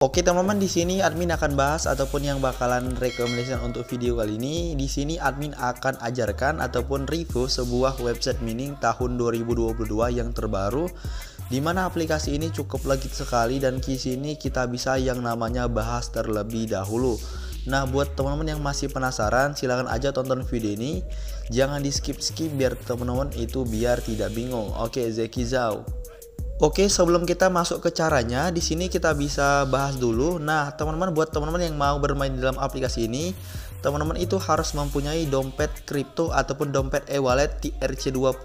Oke teman-teman, di sini admin akan bahas ataupun yang bakalan rekomendasikan untuk video kali ini. Di sini admin akan ajarkan ataupun review sebuah website mining tahun 2022 yang terbaru, di mana aplikasi ini cukup legit sekali dan di sini kita bisa yang namanya bahas terlebih dahulu. Nah, buat teman-teman yang masih penasaran, silahkan aja tonton video ini. Jangan di skip-skip biar teman-teman itu biar tidak bingung. Oke, Zeki Zhao. Oke, sebelum kita masuk ke caranya, di sini kita bisa bahas dulu. Nah, teman-teman, buat teman-teman yang mau bermain di dalam aplikasi ini, teman-teman itu harus mempunyai dompet kripto ataupun dompet e-wallet ERC20.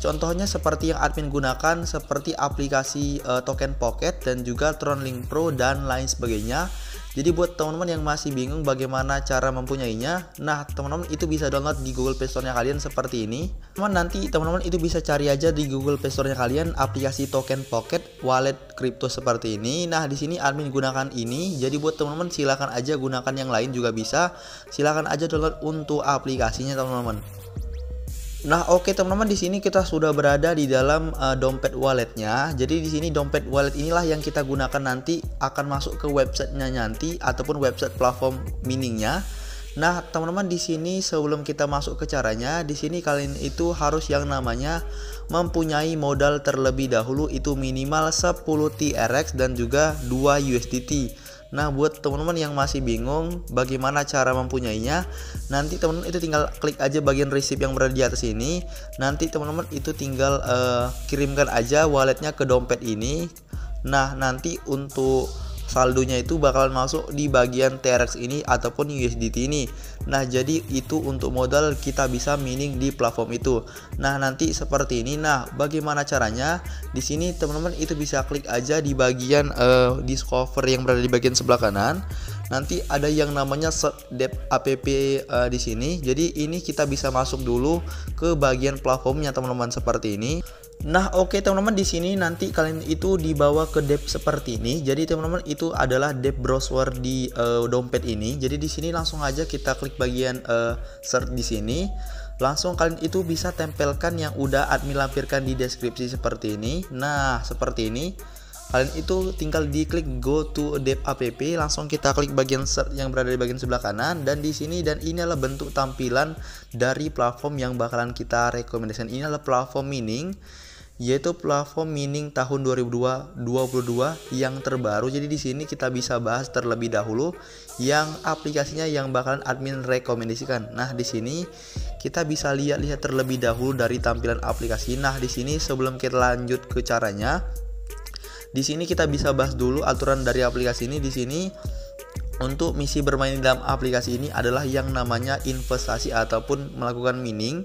Contohnya seperti yang admin gunakan, seperti aplikasi Token Pocket dan juga TronLink Pro dan lain sebagainya. Jadi buat teman-teman yang masih bingung bagaimana cara mempunyainya, nah teman-teman itu bisa download di Google Play Store-nya kalian seperti ini. Nanti teman-teman itu bisa cari aja di Google Play Store-nya kalian aplikasi Token Pocket wallet kripto seperti ini. Nah, di sini admin gunakan ini. Jadi buat teman-teman silakan aja gunakan yang lain juga bisa. Silakan aja download untuk aplikasinya teman-teman. Nah, oke teman-teman, di sini kita sudah berada di dalam dompet walletnya. Jadi di sini dompet wallet inilah yang kita gunakan nanti akan masuk ke websitenya nanti ataupun website platform miningnya. Nah, teman-teman, di sini sebelum kita masuk ke caranya, di sini kalian itu harus yang namanya mempunyai modal terlebih dahulu, itu minimal 10 TRX dan juga 2 USDT. Nah, buat teman-teman yang masih bingung bagaimana cara mempunyainya, nanti teman-teman itu tinggal klik aja bagian receipt yang berada di atas ini. Nanti teman-teman itu tinggal kirimkan aja walletnya ke dompet ini. Nah, nanti untuk saldonya itu bakalan masuk di bagian TRX ini ataupun USDT ini. Nah, jadi itu untuk modal kita bisa mining di platform itu. Nah, nanti seperti ini. Nah, bagaimana caranya? Di sini teman-teman itu bisa klik aja di bagian discover yang berada di bagian sebelah kanan. Nanti ada yang namanya dep app di sini. Jadi ini kita bisa masuk dulu ke bagian platformnya teman-teman seperti ini. Nah, oke teman-teman, di sini nanti kalian itu dibawa ke dep seperti ini. Jadi teman-teman itu adalah dep browser di dompet ini. Jadi di sini langsung aja kita klik bagian search di sini. Langsung kalian itu bisa tempelkan yang udah admin lampirkan di deskripsi seperti ini. Nah, seperti ini. Kalian itu tinggal diklik go to dep app, langsung kita klik bagian search yang berada di bagian sebelah kanan dan di sini, dan ini adalah bentuk tampilan dari platform yang bakalan kita rekomendasikan. Ini adalah platform mining, yaitu platform mining tahun 2022 yang terbaru. Jadi di sini kita bisa bahas terlebih dahulu yang aplikasinya yang bakalan admin rekomendasikan. Nah, di sini kita bisa lihat terlebih dahulu dari tampilan aplikasi. Nah, di sini sebelum kita lanjut ke caranya, di sini kita bisa bahas dulu aturan dari aplikasi ini. Di sini untuk misi bermain dalam aplikasi ini adalah yang namanya investasi ataupun melakukan mining.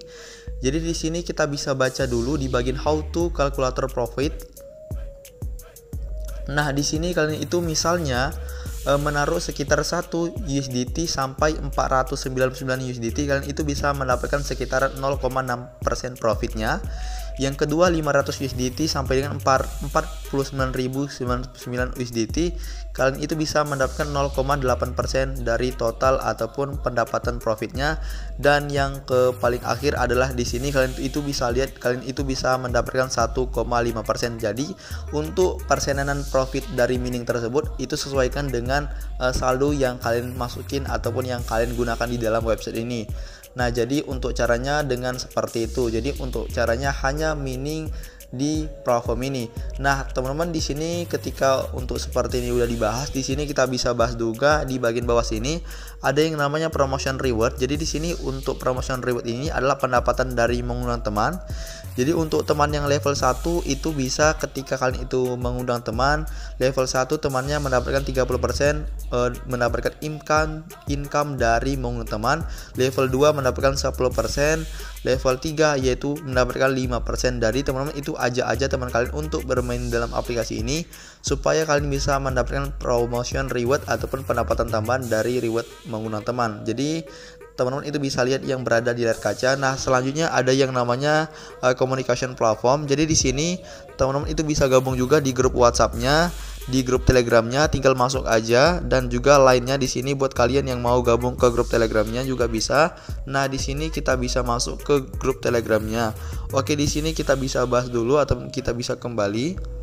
Jadi di sini kita bisa baca dulu di bagian how to calculator profit. Nah, di sini kalian itu misalnya menaruh sekitar 1 USDT sampai 499 USDT, kalian itu bisa mendapatkan sekitar 0,6% profitnya. Yang kedua 500 USDT sampai dengan 49.099 USDT, kalian itu bisa mendapatkan 0,8% dari total ataupun pendapatan profitnya. Dan yang ke paling akhir adalah di sini kalian itu bisa lihat, kalian itu bisa mendapatkan 1,5%. Jadi untuk persenan profit dari mining tersebut itu sesuaikan dengan saldo yang kalian masukin ataupun yang kalian gunakan di dalam website ini. Nah, jadi untuk caranya dengan seperti itu. Jadi untuk caranya hanya mining di platform ini. Nah, teman-teman, di sini ketika untuk seperti ini udah dibahas, di sini kita bisa bahas juga di bagian bawah sini ada yang namanya promotion reward. Jadi di sini untuk promotion reward ini adalah pendapatan dari mengundang teman. Jadi untuk teman yang level 1 itu bisa ketika kalian itu mengundang teman level 1, temannya mendapatkan 30% mendapatkan income dari mengundang teman. Level 2 mendapatkan 10%, level 3 yaitu mendapatkan 5% dari teman-teman. Itu ajak aja teman kalian untuk bermain dalam aplikasi ini supaya kalian bisa mendapatkan promotion reward ataupun pendapatan tambahan dari reward mengundang teman. Jadi teman-teman itu bisa lihat yang berada di layar kaca. Nah, selanjutnya ada yang namanya communication platform. Jadi di sini teman-teman itu bisa gabung juga di grup WhatsApp-nya, di grup Telegram-nya, tinggal masuk aja. Dan juga lainnya di sini buat kalian yang mau gabung ke grup Telegram-nya juga bisa. Nah, di sini kita bisa masuk ke grup Telegram-nya. Oke, di sini kita bisa bahas dulu atau kita bisa kembali.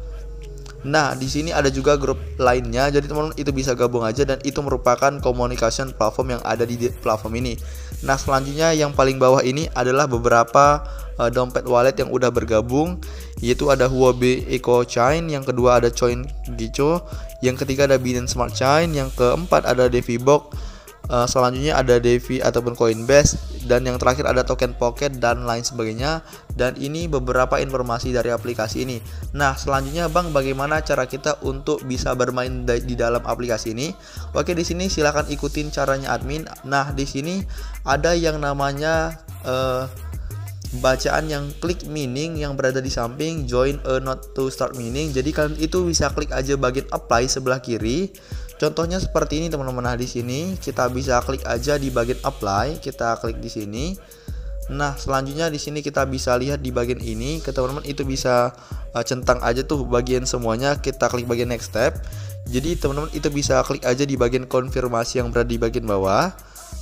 Nah, di sini ada juga grup lainnya, jadi teman-teman itu bisa gabung aja dan itu merupakan communication platform yang ada di platform ini. Nah, selanjutnya yang paling bawah ini adalah beberapa dompet wallet yang udah bergabung, yaitu ada Huobi Eco Chain, yang kedua ada Coin Gicho, yang ketiga ada Binance Smart Chain, yang keempat ada Defibox, selanjutnya ada Defi ataupun Coinbase, dan yang terakhir ada Token Pocket dan lain sebagainya. Dan ini beberapa informasi dari aplikasi ini. Nah, selanjutnya Bang, bagaimana cara kita untuk bisa bermain di dalam aplikasi ini? Oke, di sini silahkan ikutin caranya admin. Nah, di sini ada yang namanya bacaan yang klik mining yang berada di samping join a not to start mining. Jadi kalian itu bisa klik aja bagian apply sebelah kiri. Contohnya seperti ini teman-teman. Nah, di sini kita bisa klik aja di bagian apply, kita klik di sini. Nah, selanjutnya di sini kita bisa lihat di bagian ini, teman-teman itu bisa centang aja tuh bagian semuanya, kita klik bagian next step. Jadi teman-teman itu bisa klik aja di bagian konfirmasi yang berada di bagian bawah.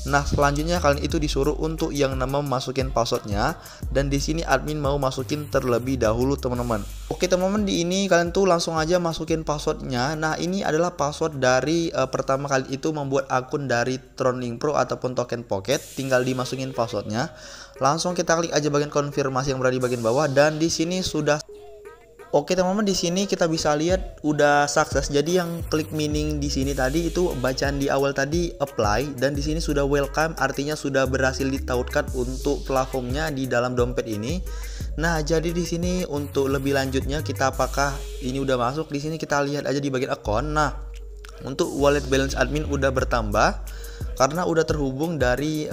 Nah, selanjutnya kalian itu disuruh untuk yang nama masukin passwordnya, dan di sini admin mau masukin terlebih dahulu teman-teman. Oke teman-teman, di ini kalian tuh langsung aja masukin passwordnya. Nah, ini adalah password dari pertama kali itu membuat akun dari Tron Link Pro ataupun Token Pocket. Tinggal dimasukin passwordnya. Langsung kita klik aja bagian konfirmasi yang berada di bagian bawah, dan di sini sudah. Oke teman-teman, di sini kita bisa lihat udah sukses. Jadi yang klik mining di sini tadi itu bacaan di awal tadi apply, dan di sini sudah welcome, artinya sudah berhasil ditautkan untuk platformnya di dalam dompet ini. Nah, jadi di sini untuk lebih lanjutnya kita apakah ini udah masuk, di sini kita lihat aja di bagian account. Nah, untuk wallet balance admin udah bertambah karena udah terhubung dari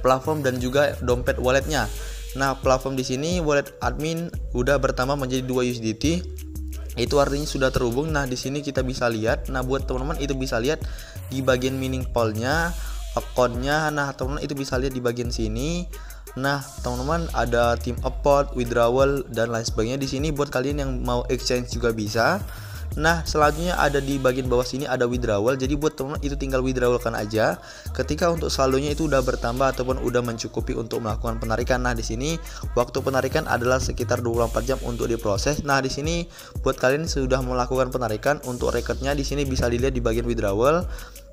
platform dan juga dompet walletnya. Nah, platform di sini wallet admin udah bertambah menjadi 2 USDT. Itu artinya sudah terhubung. Nah, di sini kita bisa lihat. Nah, buat teman-teman itu bisa lihat di bagian mining pool-nya, account-nya. Nah, teman-teman itu bisa lihat di bagian sini. Nah, teman-teman ada team apport, withdrawal dan lain sebagainya. Di sini buat kalian yang mau exchange juga bisa. Nah, selanjutnya ada di bagian bawah sini ada withdrawal. Jadi buat teman-teman itu tinggal withdrawalkan aja ketika untuk saldonya itu udah bertambah ataupun udah mencukupi untuk melakukan penarikan. Nah, di sini waktu penarikan adalah sekitar 24 jam untuk diproses. Nah, di sini buat kalian sudah melakukan penarikan, untuk recordnya di sini bisa dilihat di bagian withdrawal,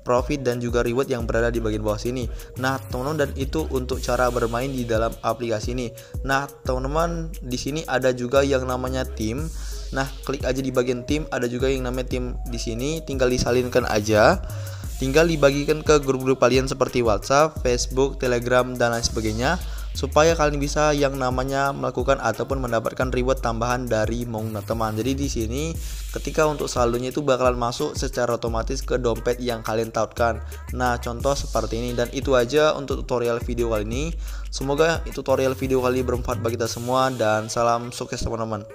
profit dan juga reward yang berada di bagian bawah sini. Nah, teman-teman, dan itu untuk cara bermain di dalam aplikasi ini. Nah, teman-teman, di sini ada juga yang namanya tim. Nah, klik aja di bagian tim, ada juga yang namanya tim di sini, tinggal disalinkan aja. Tinggal dibagikan ke grup-grup kalian seperti WhatsApp, Facebook, Telegram dan lain sebagainya, supaya kalian bisa yang namanya melakukan ataupun mendapatkan reward tambahan dari Mongna teman. Jadi di sini ketika untuk saldonya itu bakalan masuk secara otomatis ke dompet yang kalian tautkan. Nah, contoh seperti ini. Dan itu aja untuk tutorial video kali ini. Semoga tutorial video kali ini bermanfaat bagi kita semua, dan salam sukses teman-teman.